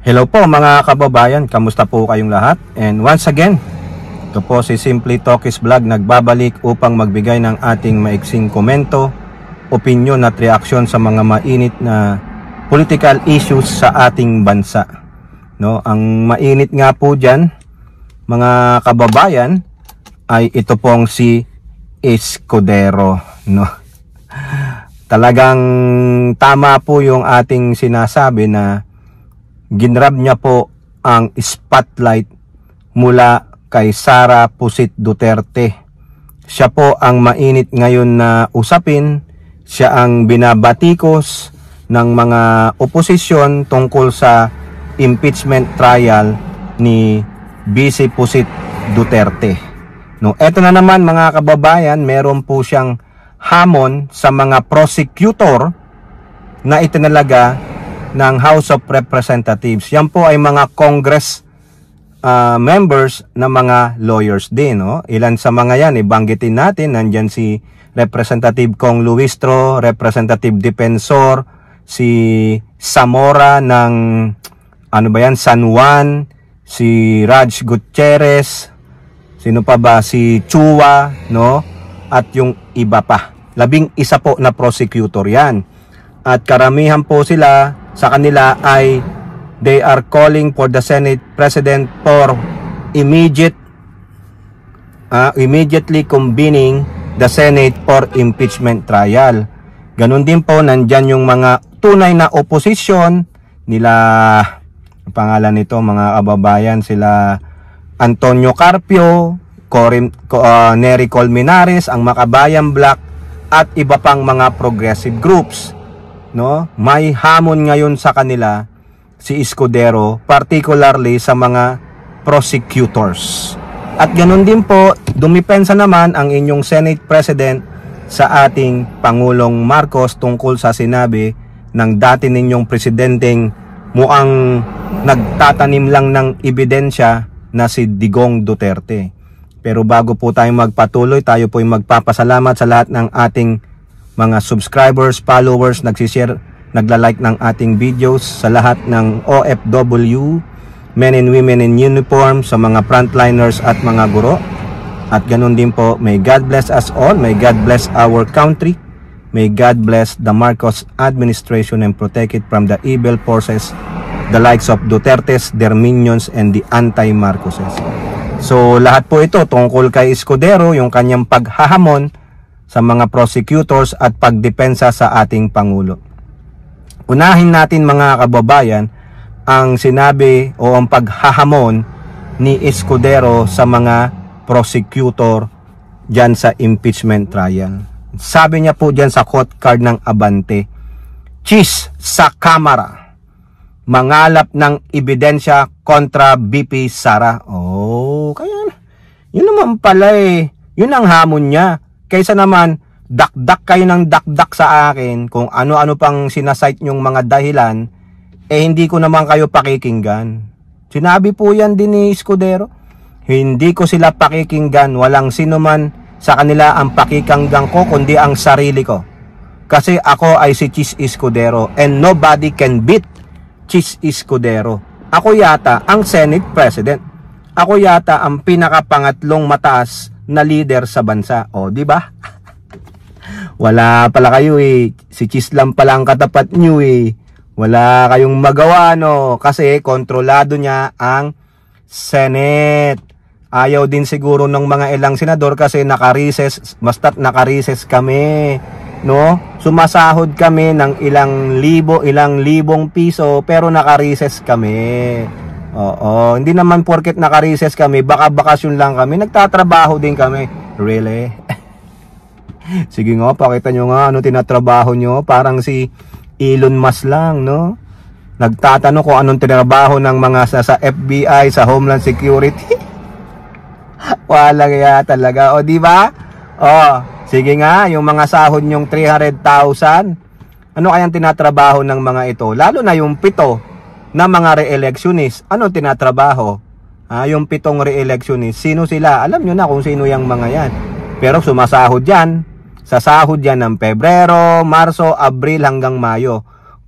Hello po mga kababayan, kamusta po kayong lahat? And once again, ito po si Simply Talkies Vlog nagbabalik upang magbigay ng ating maiksing komento, opinion at reaksyon sa mga mainit na political issues sa ating bansa. No, ang mainit nga po diyan, mga kababayan, ay ito pong si Escudero, no. Talagang tama po yung ating sinasabi na ginrab niya po ang spotlight mula kay Sara Pusit Duterte. Siya po ang mainit ngayon na usapin. Siya ang binabatikos ng mga oposisyon tungkol sa impeachment trial ni Vice Pusit Duterte. No, eto na naman mga kababayan, meron po siyang hamon sa mga prosecutor na itinalaga ng House of Representatives. Yan po ay mga Congress members na mga lawyers din. No? Ilan sa mga yan, ibanggitin natin. Nandyan si Representative Kong Luistro, Representative Defensor, si Zamora ng ano ba yan, San Juan, si Raj Gutierrez, sino pa ba, si Chua, no? At yung iba pa. 11 po na prosecutor yan. At karamihan po sila sa kanila ay they are calling for the Senate President for immediately convening the Senate for impeachment trial. Ganun din po, nandyan yung mga tunay na opposition nila, ang pangalan nito mga kababayan, sila Antonio Carpio, Nery Colmenares, ang Makabayan Black at iba pang mga progressive groups. No, may hamon ngayon sa kanila si Escudero, particularly sa mga prosecutors. At ganoon din po, dumipensa naman ang inyong Senate President sa ating Pangulong Marcos tungkol sa sinabi ng dati ninyong presidenteng mukhang nagtatanim lang ng ebidensya na si Digong Duterte. Pero bago po tayo magpatuloy, tayo po ay magpapasalamat sa lahat ng ating mga subscribers, followers, nagsishare, nagla-like ng ating videos, sa lahat ng OFW, men and women in uniform, sa mga frontliners at mga guro. At ganun din po, may God bless us all, may God bless our country, may God bless the Marcos administration and protect it from the evil forces, the likes of Dutertes, their minions, and the anti-Marcoses. So lahat po ito tungkol kay Escudero, yung kanyang paghahamon sa mga prosecutors at pagdepensa sa ating Pangulo. Unahin natin mga kababayan ang sinabi o ang paghahamon ni Escudero sa mga prosecutor dyan sa impeachment trial. Sabi niya po dyan sa quote card ng Abante, "Cheese sa kamara, mangalap ng ebidensya kontra BP Sara." Oh, kaya yun naman pala yun ang hamon niya. Kaysa naman, dakdak kayo ng dakdak sa akin kung ano-ano pang sinasite nyong mga dahilan, hindi ko naman kayo pakikinggan. Sinabi po yan din ni Escudero. Hindi ko sila pakikinggan, walang sino man sa kanila ang pakikinggan ko, kundi ang sarili ko. Kasi ako ay si Cheese Escudero and nobody can beat Cheese Escudero. Ako yata ang Senate President. Ako yata ang pinakapangatlong mataas na leader sa bansa. O, di ba? Wala pala kayo si Cheese lang pala ang katapat nyo Wala kayong magawa, no? Kasi kontrolado niya ang Senate. Ayaw din siguro ng mga ilang senador kasi naka-recess, basta't naka-recess kami, no? Sumasahod kami ng ilang libong piso pero naka-recess kami. Oo, hindi naman porket naka-recess kami, baka bakasyon lang kami, nagtatrabaho din kami. Really? Sige nga, pakita nyo nga ano tinatrabaho nyo. Parang si Elon Musk lang, no? Nagtatanong kung anong tinatrabaho ng mga sa FBI, sa Homeland Security. Wala kaya talaga, o di ba? O, sige nga, yung mga sahod nyong 300,000, ano kayang tinatrabaho ng mga ito? Lalo na yung 7 na mga re-electionist, ano tinatrabaho? Yung 7 re-electionist, sino sila? Alam nyo na kung sino yung mga yan. Pero sumasahod yan. Sasahod yan ng Pebrero, Marso, Abril hanggang Mayo.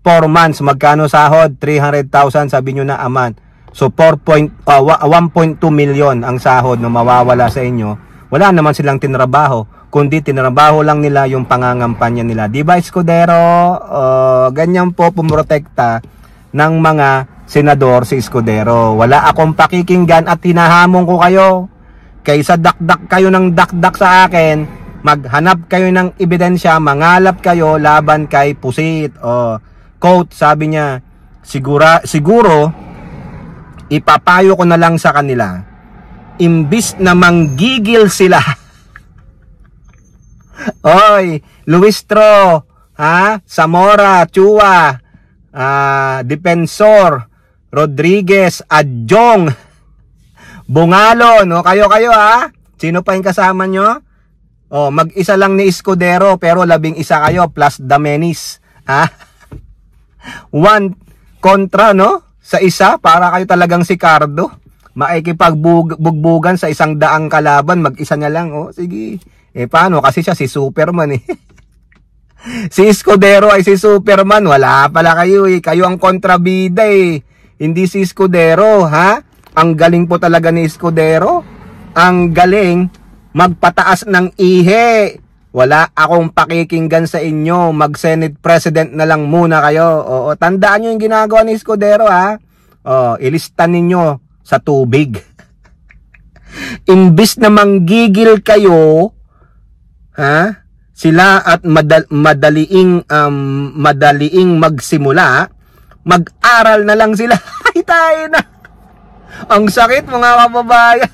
4 months. Magkano sahod? 300,000 sabi nyo na a month. So 1.2 million ang sahod na mawawala sa inyo. Wala naman silang tinrabaho, kundi tinrabaho lang nila yung pangangampanya nila. Diba, Escudero? Ganyan po pumrotekta ng mga senador si Escudero. Wala akong pakikinggan at hinahamon ko kayo. Kaysa dakdak kayo ng dakdak sa akin, maghanap kayo ng ebidensya, mangalap kayo laban kay Pusit. Quote, sabi niya, siguro, ipapayo ko na lang sa kanila, imbis na manggigil sila. Oy, Luistro, Zamora, Chua, Defensor, Rodriguez, Adjong, Bungalo, no? Kayo, sino pa yung kasama nyo? Mag-isa lang ni Escudero, pero 11 kayo, plus Damenis. 1 kontra, no? Sa isa, para kayo talagang si Cardo. Maikipagbugan sa 100 kalaban, mag-isa niya lang. Sige. Paano? Kasi siya si Superman, eh. Si Escudero ay si Superman. Wala pala kayo, eh. Kayo ang kontrabida, eh. Hindi si Escudero, Ang galing po talaga ni Escudero. Ang galing magpataas ng ihe. Wala akong pakikinggan sa inyo. Mag-Senate President na lang muna kayo. Tandaan nyo yung ginagawa ni Escudero, ilista ninyo sa tubig. Imbis na manggigil kayo, sila at madaliing magsimula, mag-aral na lang sila. Ay, tayo na. Ang sakit, mga kababayan.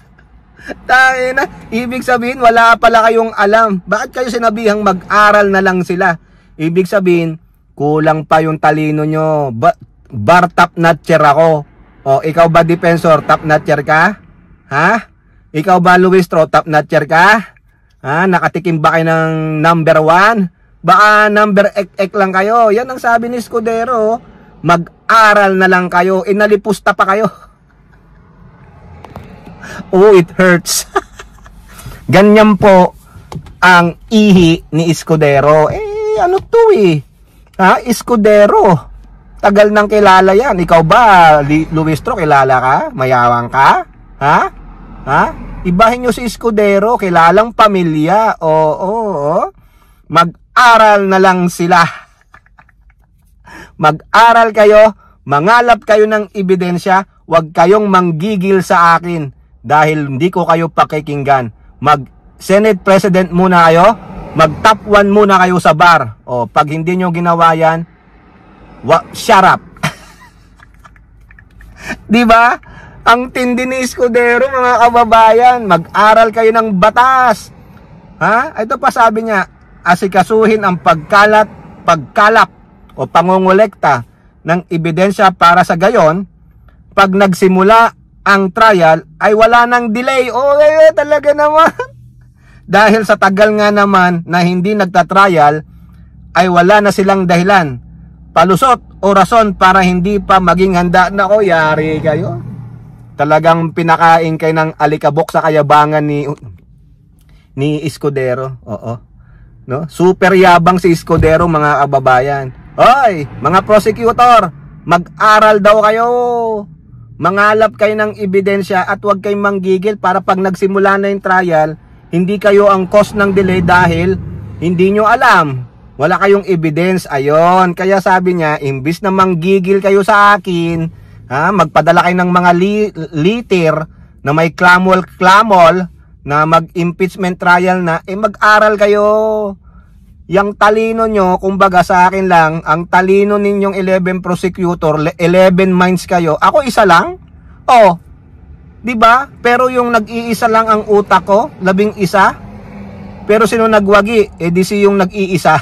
Tayo na. Ibig sabihin, wala pala kayong alam. Bakit kayo sinabihang mag-aral na lang sila? Ibig sabihin, kulang pa yung talino nyo. Bar top notcher ako. Ikaw ba, Defensor, top notcher ka? Ikaw ba, Luistro, top notcher ka? Nakatikim ba kayo ng number 1? Baka number ek lang kayo. Yan ang sabi ni Escudero. Mag-aral na lang kayo. Inalipusta pa kayo. It hurts. Ganyan po ang ihi ni Escudero. Ano to, Escudero. Tagal nang kilala yan. Ikaw ba, Luistro, kilala ka? Mayawang ka? Ibahin nyo si Escudero. Kilalang pamilya. Mag-aral na lang sila. Mag-aral kayo. Mangalap kayo ng ebidensya. Huwag kayong manggigil sa akin. Dahil hindi ko kayo pakikinggan. Mag-Senate President muna kayo. Mag-top 1 muna kayo sa bar. Pag hindi nyo ginawa yan, shut up. Diba? Ang tindi ni Escudero, mga kababayan. Mag-aral kayo ng batas. Ito pa sabi niya, asikasuhin ang pagkalap o pangongolekta ng ebidensya para sa gayon, pag nagsimula ang trial ay wala nang delay. Talaga naman. Dahil sa tagal nga naman na hindi nagtatrial ay wala na silang dahilan, palusot o rason para hindi pa maging handa. Nako, yari kayo. Talagang pinakain kayo ng alikabok sa kayabangan ni Escudero. No? Super yabang si Escudero, mga kababayan. Hoy, mga prosecutor, mag-aral daw kayo. Mangalap kayo ng ebidensya at huwag kayong manggigil para pag nagsimula na yung trial, hindi kayo ang cause ng delay dahil hindi nyo alam. Wala kayong evidence. Ayon, kaya sabi niya, imbis na manggigil kayo sa akin, magpadala kayo ng mga liter na may klamol na mag-impeachment trial na, mag-aral kayo. Yang talino nyo, kumbaga sa akin lang, ang talino ninyong 11 prosecutor, 11 minds kayo. Ako isa lang? Diba? Pero yung nag-iisa lang ang utak ko, 11. Pero sino nagwagi? Di si yung nag-iisa.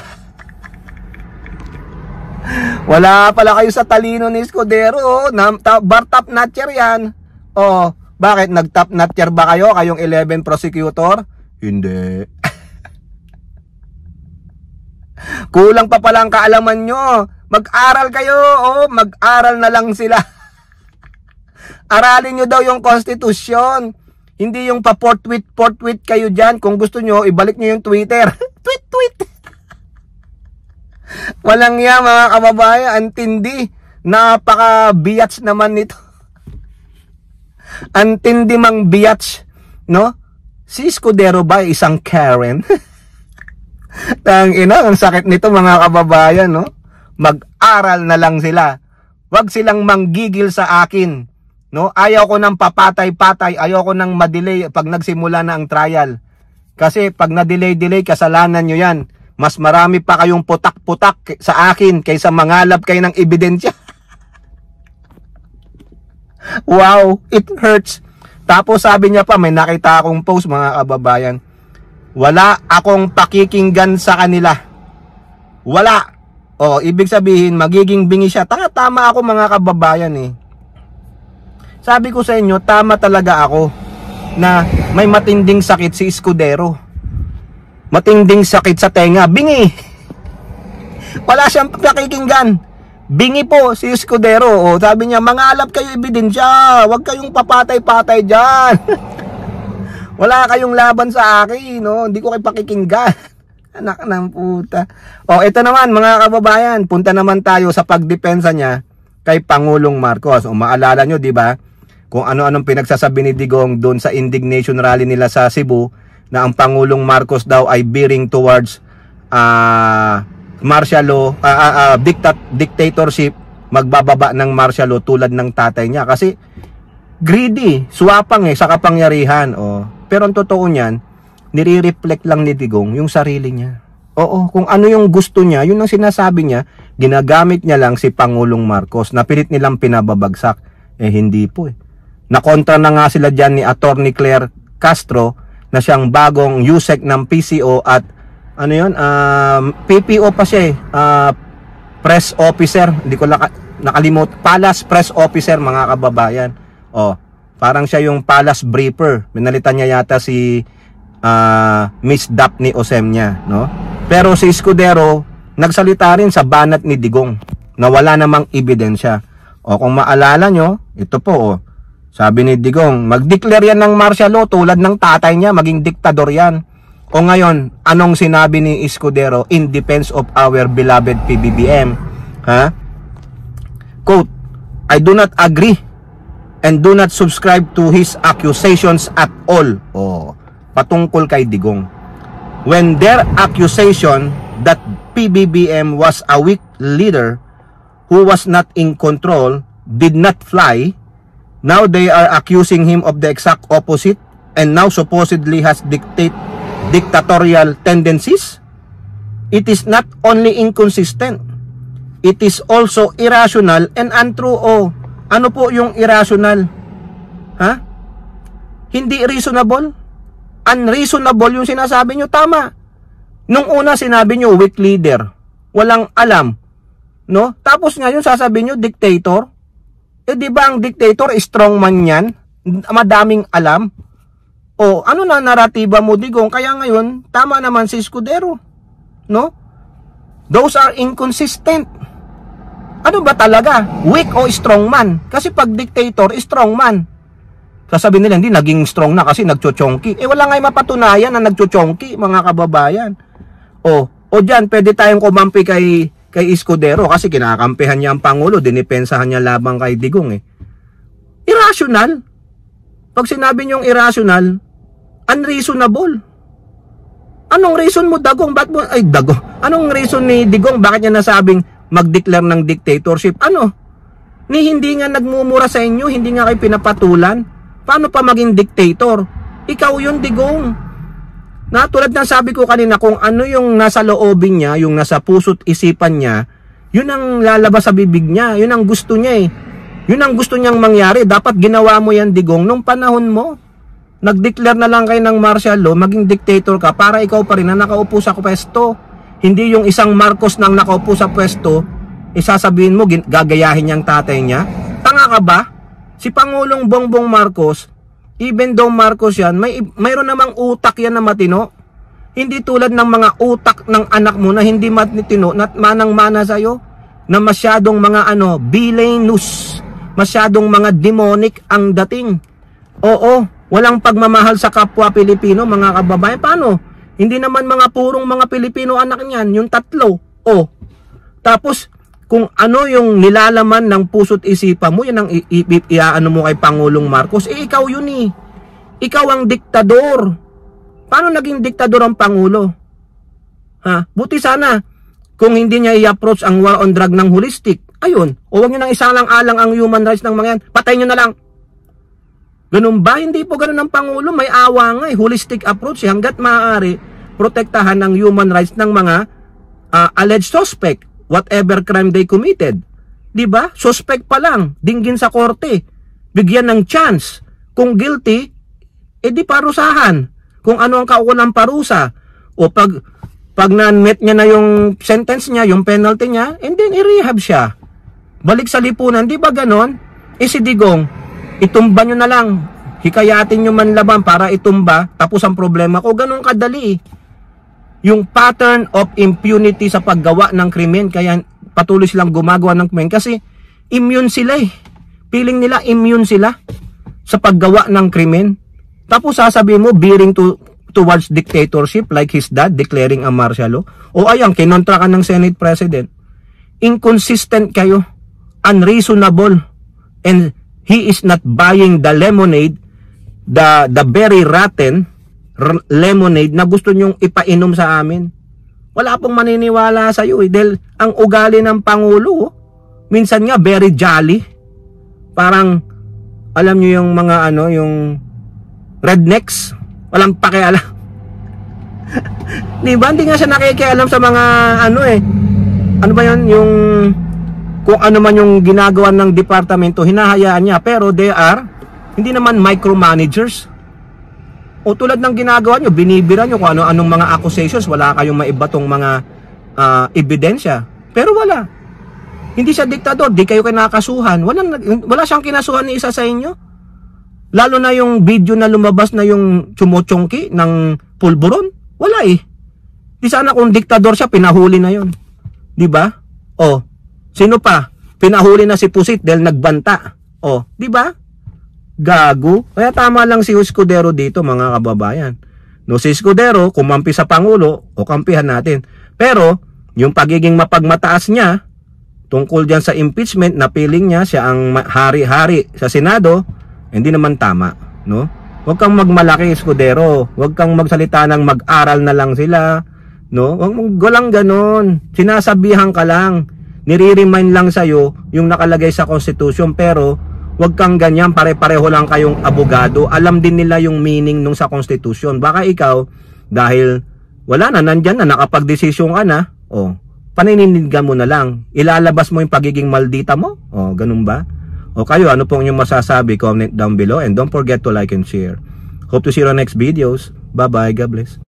Wala pala kayo sa talino ni Escudero. Bar top notcher yan. Bakit? Nag-top notcher ba kayo? Kayong 11 prosecutor? Hindi. Kulang pa pala ang kaalaman nyo. Mag-aral kayo. Mag-aral na lang sila. Aralin nyo daw yung konstitusyon. Hindi yung pa-port-tweet kayo dyan. Kung gusto nyo, ibalik nyo yung Twitter. Tweet. Walang yan mga kababayan, antindi. Napaka-biats naman nito. Antindi mang biats, no? Si Escudero ba isang Karen? Tangina, ang sakit nito mga kababayan, no? Mag-aral na lang sila. Huwag silang manggigil sa akin, no? Ayaw ko ng papatay-patay, ayaw ko ng madelay pag nagsimula na ang trial. Kasi pag na-delay, kasalanan nyo yan. Mas marami pa kayong putak-putak sa akin kaysa mangalap kayo ng ebidensya. Wow, it hurts. Tapos sabi niya pa, may nakita akong post mga kababayan, wala akong pakikinggan sa kanila. Wala. O, ibig sabihin, magiging bingi siya. Tama ako mga kababayan eh. Sabi ko sa inyo, tama talaga ako na may matinding sakit si Escudero. Matinding sakit sa tenga. Bingi. Wala siyang pakikinggan. Bingi po si Escudero. O, sabi niya, mangalap kayo ebidensya. Huwag kayong papatay-patay dyan. Wala kayong laban sa akin, no? Hindi ko kayo pakikinggan. Anak ng puta. O, ito naman mga kababayan, punta naman tayo sa pagdepensa niya kay Pangulong Marcos. O, maalala nyo, di ba? Kung ano-anong pinagsasabi ni Digong doon sa indignation rally nila sa Cebu na ang Pangulong Marcos daw ay veering towards martial law, dictatorship, magbababa ng martial law tulad ng tatay niya. Kasi greedy, swapang sa kapangyarihan. O. Pero ang totoo niyan, nire-reflect lang ni Digong yung sarili niya. Oo, kung ano yung gusto niya, yun ang sinasabi niya, ginagamit niya lang si Pangulong Marcos. Napilit nilang pinababagsak. Hindi po Nakontra na nga sila dyan ni Attorney Claire Castro na siyang bagong USEC ng PCO at ano yun, PPO pa siya press officer, hindi ko nakalimut, Palace Press Officer mga kababayan. Parang siya yung Palace Briefer. Minalitan niya yata si Miss Daphne Osemnia, no? Pero si Escudero nagsalita rin sa banat ni Digong na wala namang ebidensya. Kung maalala nyo, ito po sabi ni Digong, mag-declare yan ng martial law tulad ng tatay niya, maging diktador yan. Ngayon, anong sinabi ni Escudero in defense of our beloved PBBM? Quote, I do not agree and do not subscribe to his accusations at all. Patungkol kay Digong. When their accusation that PBBM was a weak leader who was not in control did not fly, now they are accusing him of the exact opposite and now supposedly has dictatorial tendencies. It is not only inconsistent, it is also irrational and untrue. Ano po yung irrational? Hindi reasonable? Unreasonable yung sinasabi nyo. Tama. Nung una sinabi nyo, weak leader. Walang alam. No? Tapos ngayon sasabihin nyo, dictator. Di ba ang dictator, strongman yan? Madaming alam. Ano na naratiba mo, Digong? Kaya ngayon, tama naman si Escudero. No? Those are inconsistent. Ano ba talaga? Weak o strongman? Kasi pag dictator, strongman. Sasabihin nila, hindi, naging strong na kasi nagchochonki. Wala nga mapatunayan na nagchochonki, mga kababayan. O dyan, pwede tayong kumampi kay Escudero kasi kinakampihan niya ang Pangulo, dinipensahan niya labang kay Digong Irrational. Pag sinabi niyong irrational, unreasonable. Anong reason mo, Dagong? Anong reason ni Digong? Bakit niya nasabing mag-declare ng dictatorship? Hindi nga nagmumura sa inyo, hindi nga kayo pinapatulan. Paano pa maging dictator? Ikaw yun, Digong. Tulad ng sabi ko kanina, kung ano yung nasa loobin niya, yung nasa puso't isipan niya, yun ang lalabas sa bibig niya. Yun ang gusto niya Yun ang gusto niyang mangyari. Dapat ginawa mo yan, Digong, nung panahon mo. Nag-declare na lang kayo ng martial law, maging dictator ka para ikaw pa rin na nakaupo sa pwesto. Hindi yung isang Marcos nang nakaupo sa pwesto, isasabihin mo, gagayahin niyang tatay niya. Tanga ka ba? Si Pangulong Bongbong Marcos, even though Marcos yan, mayroon namang utak yan na matino. Hindi tulad ng mga utak ng anak mo na hindi matino, na manang-mana sa'yo, na masyadong mga villainous, masyadong mga demonic ang dating. Walang pagmamahal sa kapwa Pilipino, mga kababayan. Paano? Hindi naman mga purong mga Pilipino anak niyan, yung tatlo. Tapos, kung ano yung nilalaman ng puso't isipan mo, yan ang iaano mo kay Pangulong Marcos, ikaw yun eh. Ikaw ang diktador. Paano naging diktador ang Pangulo? Ha? Buti sana, kung hindi niya i-approach ang war on drug ng holistic, ayun, o wag nyo nang isalang-alang ang human rights ng mga yan, patayin nyo na lang. Ganun ba? Hindi po ganun ang Pangulo, may awa nga eh, holistic approach eh, hanggat maaari, protektahan ng human rights ng mga alleged suspect, whatever crime they committed. Diba? Suspect pa lang, dinggin sa korte, bigyan ng chance. Kung guilty, edi parusahan. Kung ano ang kaukulang parusa, o pag na-met niya na yung sentence niya, yung penalty niya, and then i-rehab siya. Balik sa lipunan, di ba ganon? Si Digong, itumba nyo na lang. Hikayatin nyo man laban para itumba, tapos ang problema ko, ganon kadali. Yung pattern of impunity sa paggawa ng krimen, kaya patuloy silang gumagawa ng krimen, kasi immune sila eh. Feeling nila immune sila sa paggawa ng krimen. Tapos sasabihin mo, veering towards dictatorship like his dad declaring a martial law. O ayan, kinontra ka ng Senate President. Inconsistent kayo. Unreasonable. And he is not buying the lemonade, the very rotten lemonade na gusto nyong ipainom sa amin. Wala pong maniniwala sa iyo eh. Dahil ang ugali ng Pangulo, minsan nga very jolly. Parang, alam nyo yung mga yung rednecks, walang pakialam. Diba? Hindi nga siya nakikialam sa mga ano ba yun, yung kung ano man yung ginagawa ng departamento, hinahayaan niya, pero they are hindi naman micromanagers. O tulad ng ginagawa nyo, binibira nyo kung ano-anong mga accusations, wala kayong maibatong mga ebidensya. Pero wala. Hindi siya diktador, di kayo kinakasuhan. Wala siyang kinasuhan ni isa sa inyo. Lalo na yung video na lumabas na yung chumochongki ng pulburon. Wala eh. Di sana kung diktador siya, pinahuli na yon. Di ba? O, sino pa? Pinahuli na si Pusit dahil nagbanta. O, di ba? Gago. Kaya tama lang si Escudero dito, mga kababayan. No, si Escudero, kumampi sa Pangulo, o kampihan natin. Pero, yung pagiging mapagmataas niya, tungkol dyan sa impeachment, na feeling niya siya ang hari-hari sa Senado, hindi naman tama, no? Huwag kang magmalaki, Escudero. Huwag kang magsalita ng mag-aral na lang sila, no? Walang ganon. Sinasabihan ka lang. Nire-remind lang sa'yo yung nakalagay sa Constitution, pero huwag kang ganyan, pare-pareho lang kayong abogado. Alam din nila yung meaning nung sa Constitution. Baka ikaw, dahil wala na, nandyan na, nakapag-desisyon ka na, paninindigan mo na lang. Ilalabas mo yung pagiging maldita mo? Ganun ba? O kayo, ano pong inyong masasabi? Comment down below and don't forget to like and share. Hope to see you on next videos. Bye-bye. God bless.